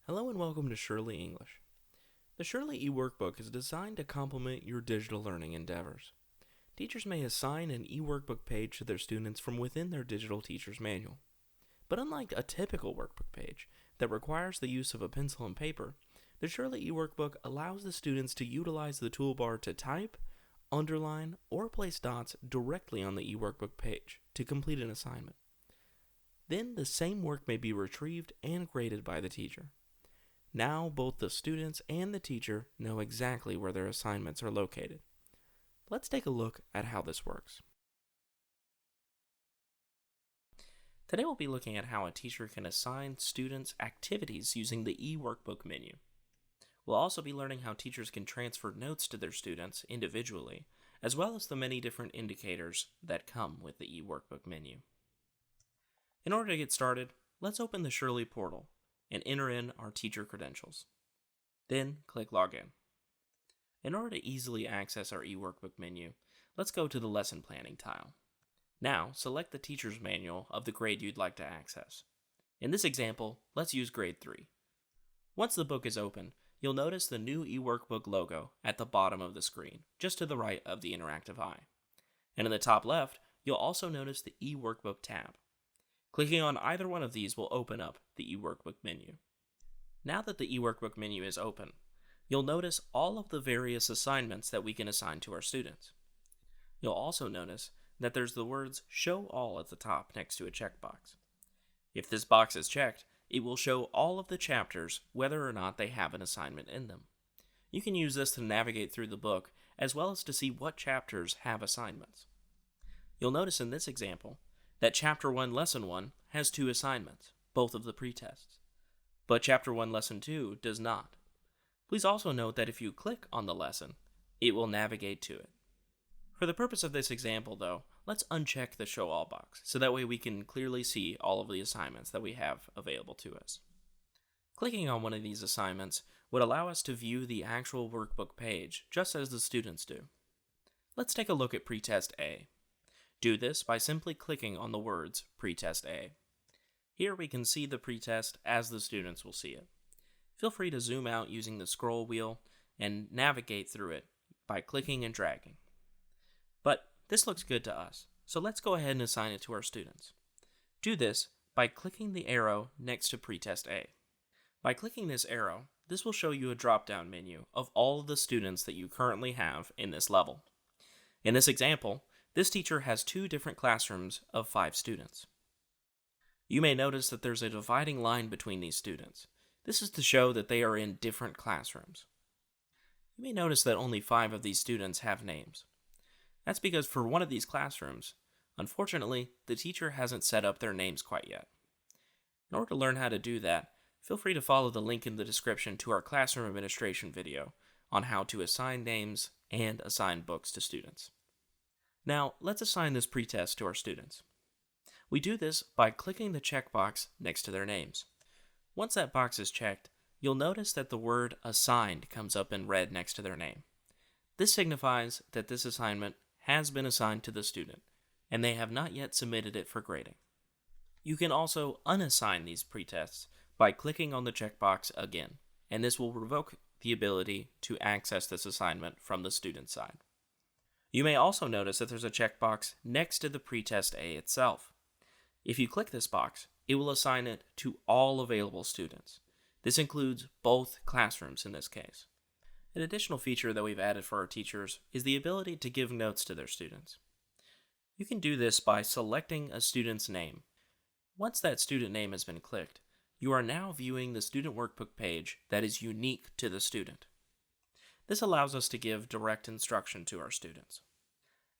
Hello and welcome to Shurley English. The Shurley eWorkbook is designed to complement your digital learning endeavors. Teachers may assign an eWorkbook page to their students from within their digital teacher's manual. But unlike a typical workbook page that requires the use of a pencil and paper, the Shurley eWorkbook allows the students to utilize the toolbar to type, underline, or place dots directly on the eWorkbook page to complete an assignment. Then the same work may be retrieved and graded by the teacher. Now both the students and the teacher know exactly where their assignments are located. Let's take a look at how this works. Today we'll be looking at how a teacher can assign students activities using the eWorkbook menu. We'll also be learning how teachers can transfer notes to their students individually, as well as the many different indicators that come with the eWorkbook menu. In order to get started, let's open the Shurley portal and enter in our teacher credentials. Then click Login. In order to easily access our eWorkbook menu, let's go to the Lesson Planning tile. Now, select the teacher's manual of the grade you'd like to access. In this example, let's use grade 3. Once the book is open, you'll notice the new eWorkbook logo at the bottom of the screen, just to the right of the interactive eye. And in the top left, you'll also notice the eWorkbook tab. Clicking on either one of these will open up the eWorkbook menu. Now that the eWorkbook menu is open, you'll notice all of the various assignments that we can assign to our students. You'll also notice that there's the words Show All at the top next to a checkbox. If this box is checked, it will show all of the chapters whether or not they have an assignment in them. You can use this to navigate through the book as well as to see what chapters have assignments. You'll notice in this example that Chapter 1, Lesson 1 has 2 assignments, both of the pretests, but Chapter 1, Lesson 2 does not. Please also note that if you click on the lesson, it will navigate to it. For the purpose of this example, though, let's uncheck the Show All box, so that way we can clearly see all of the assignments that we have available to us. Clicking on one of these assignments would allow us to view the actual workbook page, just as the students do. Let's take a look at Pretest A. Do this by simply clicking on the words Pretest A. Here we can see the pretest as the students will see it. Feel free to zoom out using the scroll wheel and navigate through it by clicking and dragging. But this looks good to us, so let's go ahead and assign it to our students. Do this by clicking the arrow next to Pretest A. By clicking this arrow, this will show you a drop-down menu of all of the students that you currently have in this level. In this example, this teacher has 2 different classrooms of 5 students. You may notice that there's a dividing line between these students. This is to show that they are in different classrooms. You may notice that only 5 of these students have names. That's because for one of these classrooms, unfortunately, the teacher hasn't set up their names quite yet. In order to learn how to do that, feel free to follow the link in the description to our classroom administration video on how to assign names and assign books to students. Now, let's assign this pretest to our students. We do this by clicking the checkbox next to their names. Once that box is checked, you'll notice that the word assigned comes up in red next to their name. This signifies that this assignment has been assigned to the student, and they have not yet submitted it for grading. You can also unassign these pretests by clicking on the checkbox again, and this will revoke the ability to access this assignment from the student side. You may also notice that there's a checkbox next to the pretest A itself. If you click this box, it will assign it to all available students. This includes both classrooms in this case. An additional feature that we've added for our teachers is the ability to give notes to their students. You can do this by selecting a student's name. Once that student name has been clicked, you are now viewing the student workbook page that is unique to the student. This allows us to give direct instruction to our students.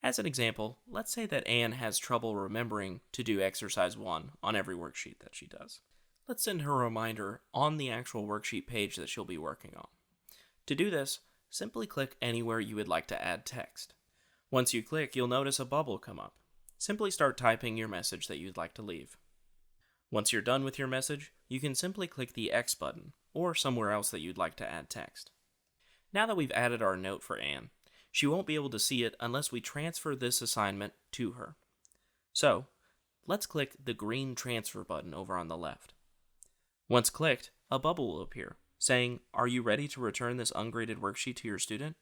As an example, let's say that Anne has trouble remembering to do exercise 1 on every worksheet that she does. Let's send her a reminder on the actual worksheet page that she'll be working on. To do this, simply click anywhere you would like to add text. Once you click, you'll notice a bubble come up. Simply start typing your message that you'd like to leave. Once you're done with your message, you can simply click the X button or somewhere else that you'd like to add text. Now that we've added our note for Anne, she won't be able to see it unless we transfer this assignment to her. So, let's click the green transfer button over on the left. Once clicked, a bubble will appear saying, "Are you ready to return this ungraded worksheet to your student?"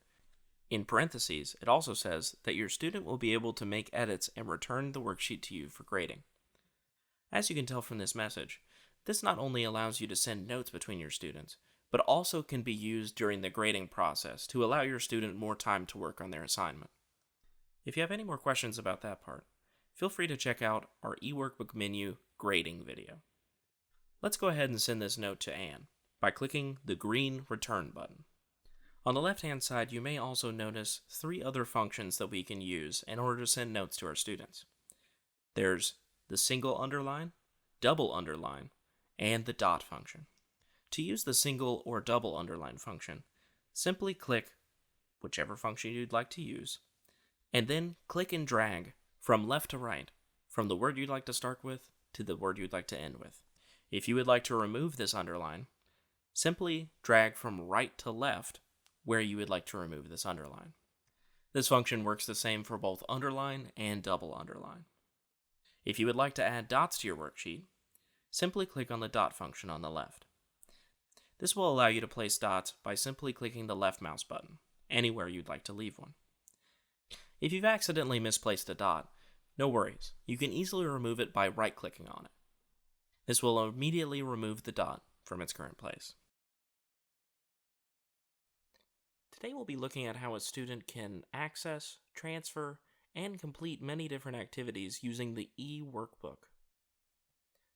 In parentheses, it also says that your student will be able to make edits and return the worksheet to you for grading. As you can tell from this message, this not only allows you to send notes between your students, but also can be used during the grading process to allow your student more time to work on their assignment. If you have any more questions about that part, feel free to check out our eWorkbook menu grading video. Let's go ahead and send this note to Anne by clicking the green return button. On the left-hand side, you may also notice 3 other functions that we can use in order to send notes to our students. There's the single underline, double underline, and the dot function. To use the single or double underline function, simply click whichever function you'd like to use, and then click and drag from left to right, from the word you'd like to start with to the word you'd like to end with. If you would like to remove this underline, simply drag from right to left where you would like to remove this underline. This function works the same for both underline and double underline. If you would like to add dots to your worksheet, simply click on the dot function on the left. This will allow you to place dots by simply clicking the left mouse button, anywhere you'd like to leave one. If you've accidentally misplaced a dot, no worries, you can easily remove it by right-clicking on it. This will immediately remove the dot from its current place. Today we'll be looking at how a student can access, transfer, and complete many different activities using the eWorkbook.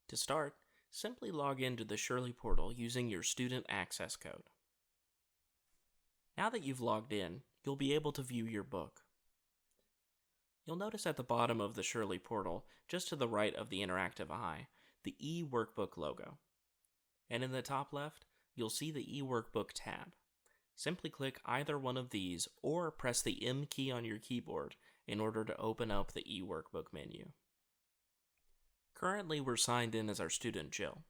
To start, simply log into the Shurley portal using your student access code. Now that you've logged in, you'll be able to view your book. You'll notice at the bottom of the Shurley portal, just to the right of the interactive eye, the eWorkbook logo. And in the top left, you'll see the eWorkbook tab. Simply click either one of these or press the M key on your keyboard in order to open up the eWorkbook menu. Currently, we're signed in as our student Jill.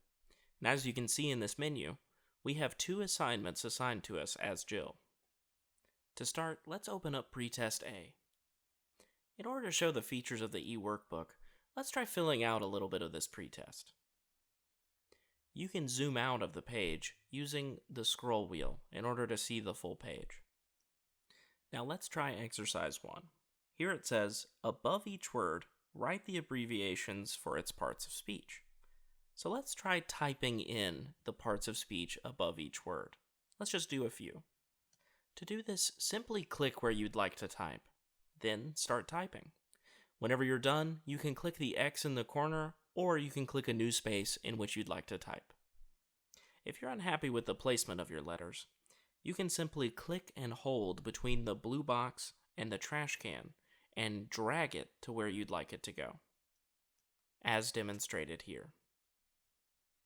And as you can see in this menu, we have 2 assignments assigned to us as Jill. To start, let's open up Pretest A. In order to show the features of the eWorkbook, let's try filling out a little bit of this pretest. You can zoom out of the page using the scroll wheel in order to see the full page. Now let's try exercise 1. Here it says, above each word, write the abbreviations for its parts of speech. So let's try typing in the parts of speech above each word. Let's just do a few. To do this, simply click where you'd like to type, then start typing. Whenever you're done, you can click the X in the corner, or you can click a new space in which you'd like to type. If you're unhappy with the placement of your letters, you can simply click and hold between the blue box and the trash can and drag it to where you'd like it to go, as demonstrated here.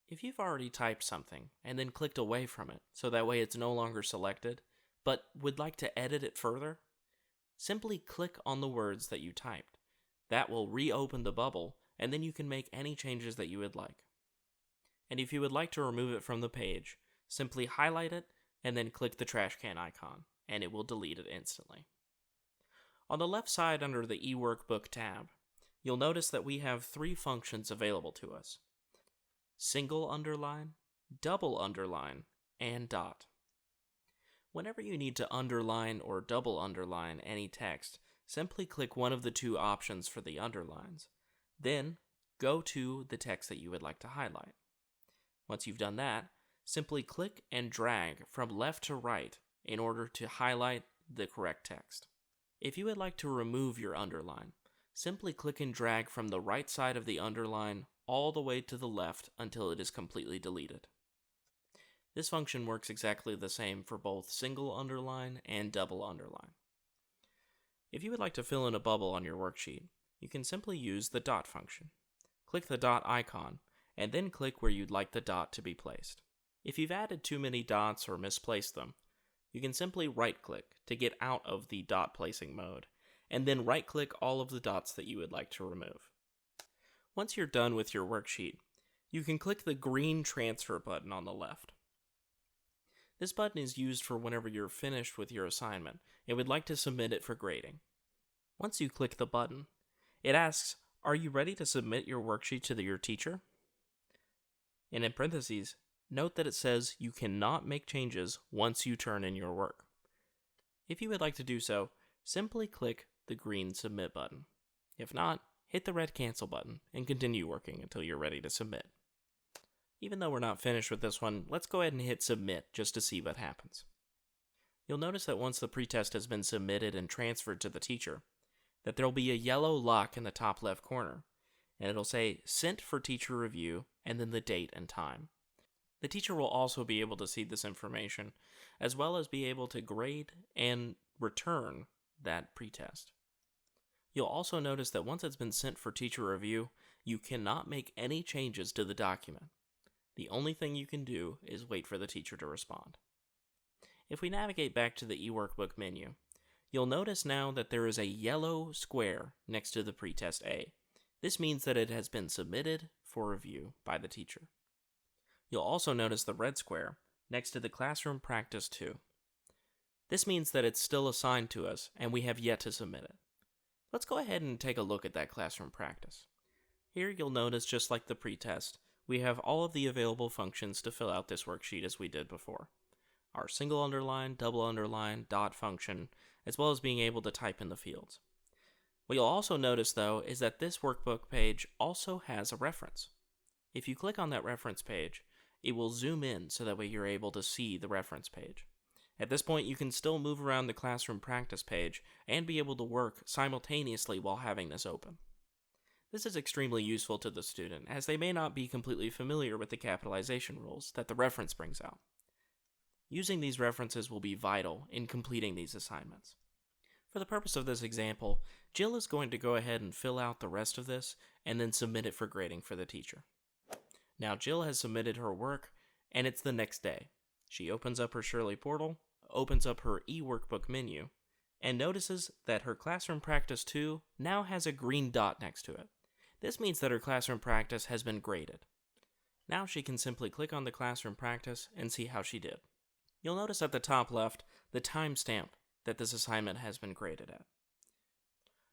If you've already typed something and then clicked away from it, so that way it's no longer selected, but would like to edit it further, simply click on the words that you typed. That will reopen the bubble, and then you can make any changes that you would like. And if you would like to remove it from the page, simply highlight it and then click the trash can icon, and it will delete it instantly. On the left side under the eWorkbook tab, you'll notice that we have 3 functions available to us: single underline, double underline, and dot. Whenever you need to underline or double underline any text, simply click one of the 2 options for the underlines. Then, go to the text that you would like to highlight. Once you've done that, simply click and drag from left to right in order to highlight the correct text. If you would like to remove your underline, simply click and drag from the right side of the underline all the way to the left until it is completely deleted. This function works exactly the same for both single underline and double underline. If you would like to fill in a bubble on your worksheet, you can simply use the dot function. Click the dot icon, and then click where you'd like the dot to be placed. If you've added too many dots or misplaced them, you can simply right-click to get out of the dot placing mode, and then right-click all of the dots that you would like to remove. Once you're done with your worksheet, you can click the green transfer button on the left. This button is used for whenever you're finished with your assignment and would like to submit it for grading. Once you click the button, it asks, "Are you ready to submit your worksheet to your teacher?" And in parentheses, note that it says you cannot make changes once you turn in your work. If you would like to do so, simply click the green Submit button. If not, hit the red Cancel button and continue working until you're ready to submit. Even though we're not finished with this one, let's go ahead and hit Submit just to see what happens. You'll notice that once the pretest has been submitted and transferred to the teacher, that there will be a yellow lock in the top left corner, and it'll say Sent for Teacher Review and then the date and time. The teacher will also be able to see this information, as well as be able to grade and return that pretest. You'll also notice that once it's been sent for teacher review, you cannot make any changes to the document. The only thing you can do is wait for the teacher to respond. If we navigate back to the eWorkbook menu, you'll notice now that there is a yellow square next to the pretest A. This means that it has been submitted for review by the teacher. You'll also notice the red square next to the Classroom Practice 2. This means that it's still assigned to us and we have yet to submit it. Let's go ahead and take a look at that classroom practice. Here you'll notice, just like the pretest, we have all of the available functions to fill out this worksheet as we did before. Our single underline, double underline, dot function, as well as being able to type in the fields. What you'll also notice though is that this workbook page also has a reference. If you click on that reference page, it will zoom in so that way you're able to see the reference page. At this point, you can still move around the classroom practice page and be able to work simultaneously while having this open. This is extremely useful to the student, as they may not be completely familiar with the capitalization rules that the reference brings out. Using these references will be vital in completing these assignments. For the purpose of this example, Jill is going to go ahead and fill out the rest of this and then submit it for grading for the teacher. Now Jill has submitted her work, and it's the next day. She opens up her Shurley portal, opens up her eWorkbook menu, and notices that her Classroom Practice 2 now has a green dot next to it. This means that her classroom practice has been graded. Now she can simply click on the classroom practice and see how she did. You'll notice at the top left the timestamp that this assignment has been graded at.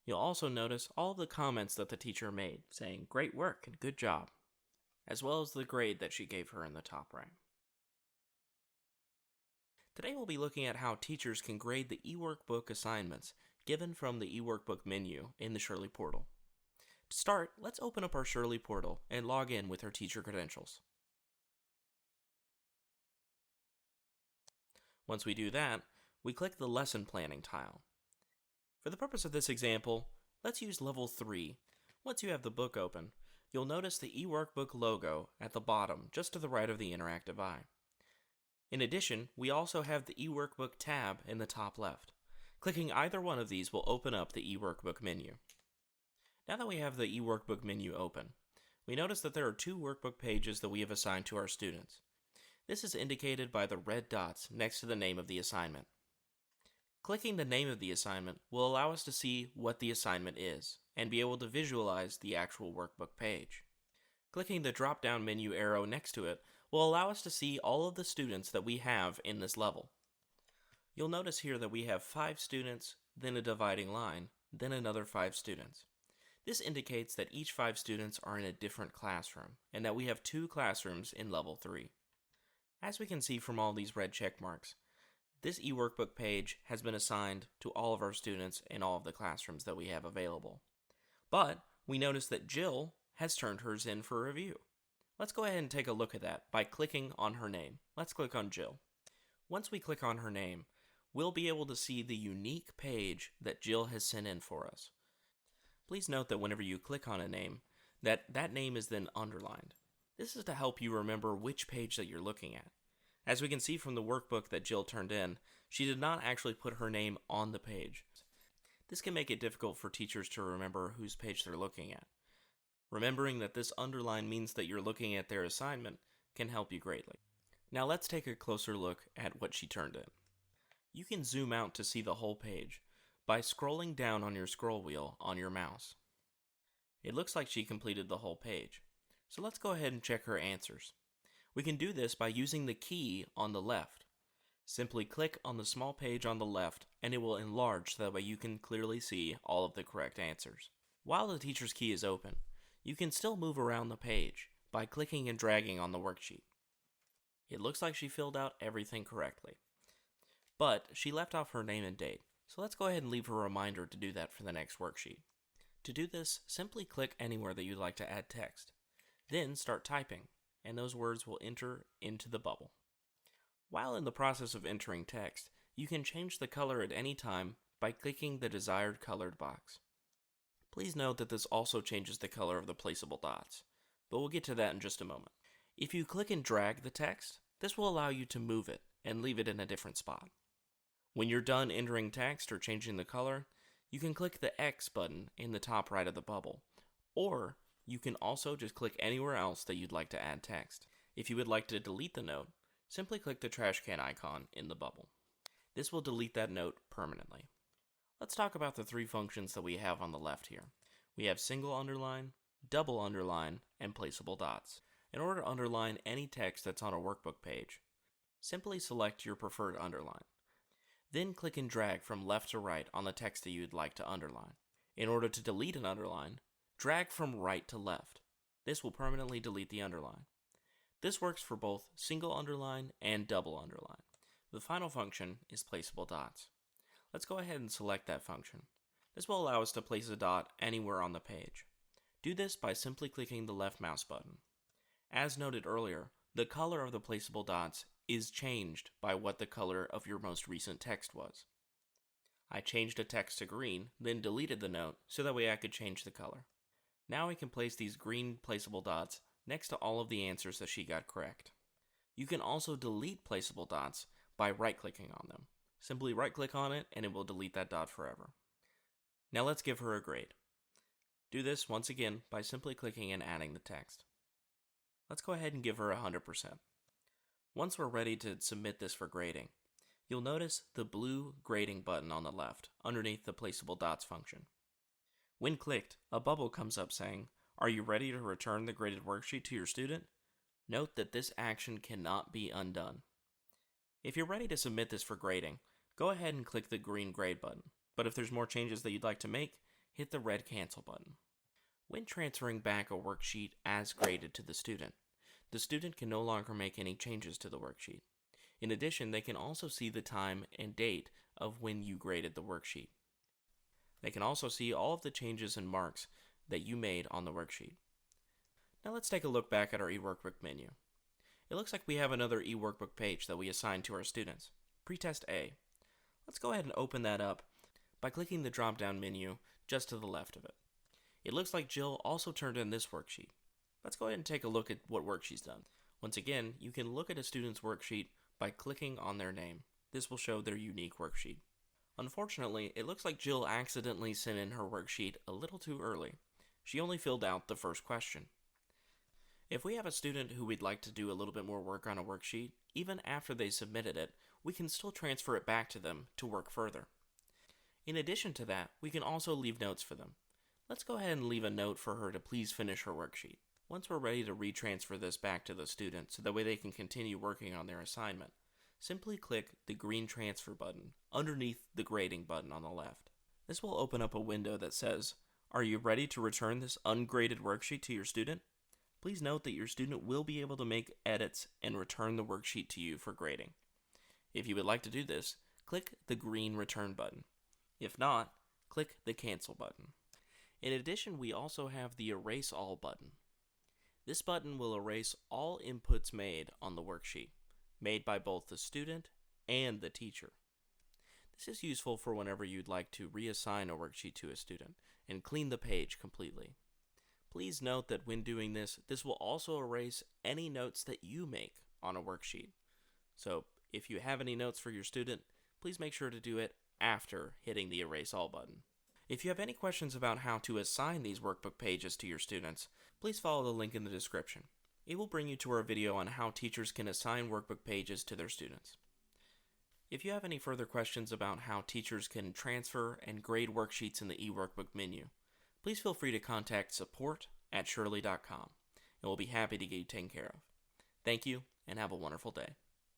You'll also notice all of the comments that the teacher made, saying great work and good job, as well as the grade that she gave her in the top right. Today we'll be looking at how teachers can grade the eWorkbook assignments given from the eWorkbook menu in the Shurley portal. To start, let's open up our Shurley portal and log in with our teacher credentials. Once we do that, we click the Lesson Planning tile. For the purpose of this example, let's use Level 3. Once you have the book open, you'll notice the eWorkbook logo at the bottom, just to the right of the interactive eye. In addition, we also have the eWorkbook tab in the top left. Clicking either one of these will open up the eWorkbook menu. Now that we have the eWorkbook menu open, we notice that there are 2 workbook pages that we have assigned to our students. This is indicated by the red dots next to the name of the assignment. Clicking the name of the assignment will allow us to see what the assignment is and be able to visualize the actual workbook page. Clicking the drop-down menu arrow next to it will allow us to see all of the students that we have in this level. You'll notice here that we have 5 students, then a dividing line, then another 5 students. This indicates that each 5 students are in a different classroom, and that we have 2 classrooms in Level 3. As we can see from all these red check marks, this eWorkbook page has been assigned to all of our students in all of the classrooms that we have available. But we notice that Jill has turned hers in for review. Let's go ahead and take a look at that by clicking on her name. Let's click on Jill. Once we click on her name, we'll be able to see the unique page that Jill has sent in for us. Please note that whenever you click on a name, that name is then underlined. This is to help you remember which page that you're looking at. As we can see from the workbook that Jill turned in, she did not actually put her name on the page. This can make it difficult for teachers to remember whose page they're looking at. Remembering that this underline means that you're looking at their assignment can help you greatly. Now let's take a closer look at what she turned in. You can zoom out to see the whole page by scrolling down on your scroll wheel on your mouse. It looks like she completed the whole page. So let's go ahead and check her answers. We can do this by using the key on the left. Simply click on the small page on the left and it will enlarge so that way you can clearly see all of the correct answers. While the teacher's key is open, you can still move around the page by clicking and dragging on the worksheet. It looks like she filled out everything correctly, but she left off her name and date, so let's go ahead and leave her a reminder to do that for the next worksheet. To do this, simply click anywhere that you'd like to add text. Then start typing, and those words will enter into the bubble. While in the process of entering text, you can change the color at any time by clicking the desired colored box. Please note that this also changes the color of the placeable dots, but we'll get to that in just a moment. If you click and drag the text, this will allow you to move it and leave it in a different spot. When you're done entering text or changing the color, you can click the X button in the top right of the bubble, or you can also just click anywhere else that you'd like to add text. If you would like to delete the note, simply click the trash can icon in the bubble. This will delete that note permanently. Let's talk about the three functions that we have on the left here. We have single underline, double underline, and placeable dots. In order to underline any text that's on a workbook page, simply select your preferred underline. Then click and drag from left to right on the text that you'd like to underline. In order to delete an underline, drag from right to left. This will permanently delete the underline. This works for both single underline and double underline. The final function is placeable dots. Let's go ahead and select that function. This will allow us to place a dot anywhere on the page. Do this by simply clicking the left mouse button. As noted earlier, the color of the placeable dots is changed by what the color of your most recent text was. I changed a text to green, then deleted the note so that way I could change the color. Now I can place these green placeable dots next to all of the answers that she got correct. You can also delete placeable dots by right-clicking on them. Simply right-click on it and it will delete that dot forever. Now let's give her a grade. Do this once again by simply clicking and adding the text. Let's go ahead and give her 100%. Once we're ready to submit this for grading, you'll notice the blue grading button on the left underneath the placeable dots function. When clicked, a bubble comes up saying, "Are you ready to return the graded worksheet to your student?" Note that this action cannot be undone. If you're ready to submit this for grading, go ahead and click the green grade button, but if there's more changes that you'd like to make, hit the red cancel button. When transferring back a worksheet as graded to the student can no longer make any changes to the worksheet. In addition, they can also see the time and date of when you graded the worksheet. They can also see all of the changes and marks that you made on the worksheet. Now let's take a look back at our eWorkbook menu. It looks like we have another eWorkbook page that we assigned to our students, Pretest A. Let's go ahead and open that up by clicking the drop-down menu just to the left of it. It looks like Jill also turned in this worksheet. Let's go ahead and take a look at what work she's done. Once again, you can look at a student's worksheet by clicking on their name. This will show their unique worksheet. Unfortunately, it looks like Jill accidentally sent in her worksheet a little too early. She only filled out the first question. If we have a student who we'd like to do a little bit more work on a worksheet, even after they submitted it, we can still transfer it back to them to work further. In addition to that, we can also leave notes for them. Let's go ahead and leave a note for her to please finish her worksheet. Once we're ready to retransfer this back to the student so that way they can continue working on their assignment, simply click the green transfer button underneath the grading button on the left. This will open up a window that says, "Are you ready to return this ungraded worksheet to your student?" Please note that your student will be able to make edits and return the worksheet to you for grading. If you would like to do this, click the green return button. If not, click the cancel button. In addition, we also have the erase all button. This button will erase all inputs made on the worksheet, made by both the student and the teacher. This is useful for whenever you'd like to reassign a worksheet to a student and clean the page completely. Please note that when doing this, this will also erase any notes that you make on a worksheet. So if you have any notes for your student, please make sure to do it after hitting the erase all button. If you have any questions about how to assign these workbook pages to your students, please follow the link in the description. It will bring you to our video on how teachers can assign workbook pages to their students. If you have any further questions about how teachers can transfer and grade worksheets in the eWorkbook menu, please feel free to contact support@shurley.com, and we'll be happy to get you taken care of. Thank you, and have a wonderful day.